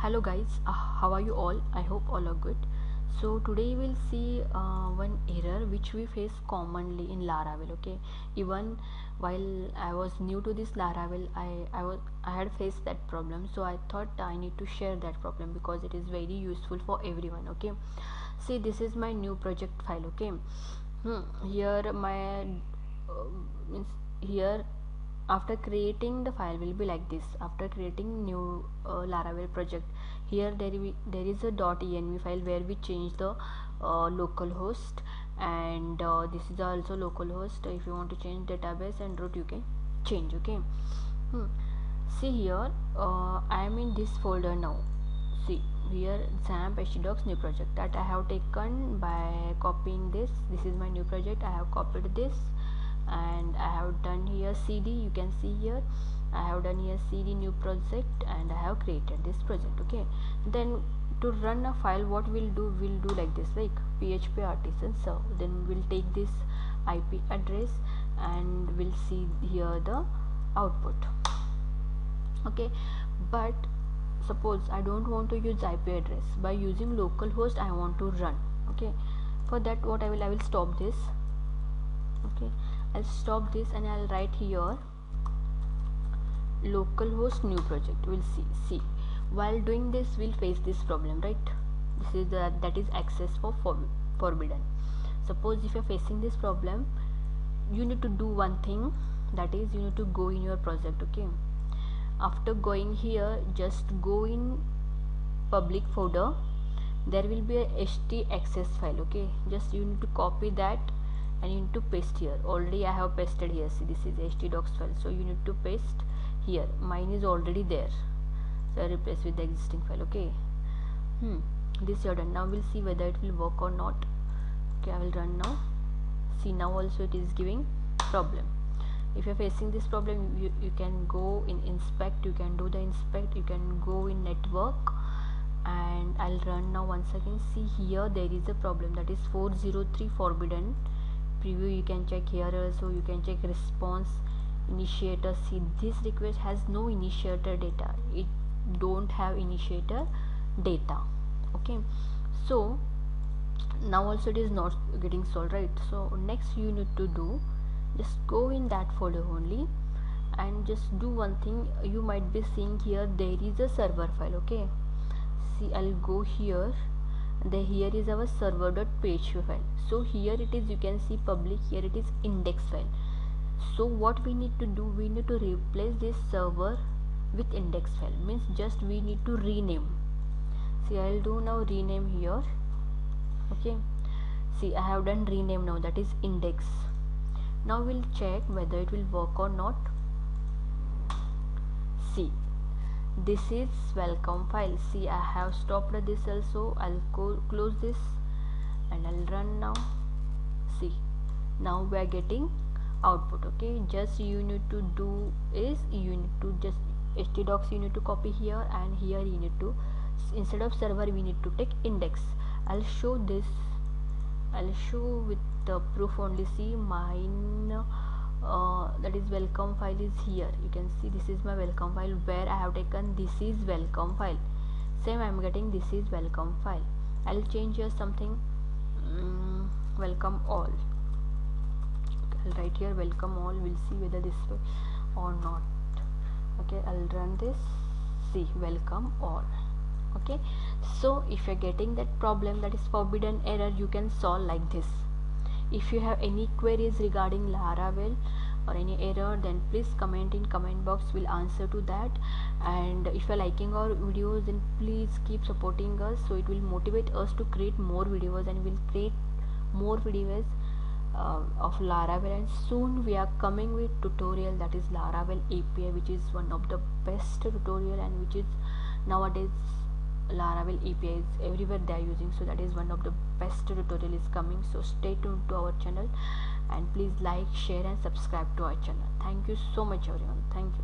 Hello guys, how are you all? I hope all are good. So today we'll see one error which we face commonly in Laravel. Okay, even while I was new to this Laravel, I had faced that problem. So I thought I need to share that problem because it is very useful for everyone. Okay, see, this is my new project file. Okay, here my means here after creating the file will be like this. After creating new Laravel project, here there is a .env file where we change the localhost, and this is also localhost. If you want to change database and root, you can change. Okay, see here, I am in this folder now. See here, XAMPP htdocs new project that I have taken by copying this. This is my new project. I have copied this and I have done here cd. You can see here I have done here cd new project and I have created this project. Okay, then to run a file, what we'll do like this, like php artisan serve. Then we'll take this IP address and we'll see here the output. Okay, but suppose I don't want to use IP address. By using localhost I want to run. Okay, for that what I will stop this. Okay, I'll stop this and I'll write here localhost new project. We'll see while doing this we'll face this problem, right? This is that is access for forbidden. Suppose if you're facing this problem, you need to do one thing, that is you need to go in your project. Okay, after going here, just go in public folder. There will be a htaccess file. Okay, just you need to copy that and you need to paste here. Already I have pasted here. See, this is htdocs file, so you need to paste here. Mine is already there, so I replace with the existing file. Okay, this you are done. Now we'll see whether it will work or not. Okay, I will run now. See, now also it is giving problem. If you're facing this problem, you can go in inspect, you can do the inspect, you can go in network, and I'll run now once again. See here there is a problem, that is 403 forbidden preview. You can check here also, you can check response initiator. See, this request has no initiator data, it don't have initiator data. Okay, so now also it is not getting solved, right? So next you need to do, just go in that folder only and just do one thing. You might be seeing here there is a server file. Okay, see, I'll go here. Here is our server.php file. So here it is, you can see public, here it is index file. So what we need to do, we need to replace this server with index file, means just we need to rename. See, I'll do now rename here. Okay, see, I have done rename now, that is index. Now we'll check whether it will work or not. See, this is welcome file. See, I have stopped this also. I'll close this and I'll run now. See, now we are getting output. Okay, just you need to do is you need to just htdocs you need to copy here, and here you need to, instead of server we need to take index. I'll show this, I'll show with the proof only. See, mine that is welcome file is here. You can see this is my welcome file where I have taken this is welcome file. Same I am getting this is welcome file. I'll change here something, welcome all. I'll write here welcome all. We'll see whether this way or not. Okay, I'll run this. See, welcome all. Okay, so if you're getting that problem, that is forbidden error, you can solve like this. If you have any queries regarding Laravel or any error, then please comment in comment box, we'll answer to that. And if you're liking our videos, then please keep supporting us, so it will motivate us to create more videos, and we'll create more videos of Laravel. And soon we are coming with tutorial, that is Laravel API, which is one of the best tutorial, and which is nowadays Laravel API is everywhere they are using, so that is one of the best tutorial is coming. So stay tuned to our channel and please like, share and subscribe to our channel. Thank you so much everyone. Thank you.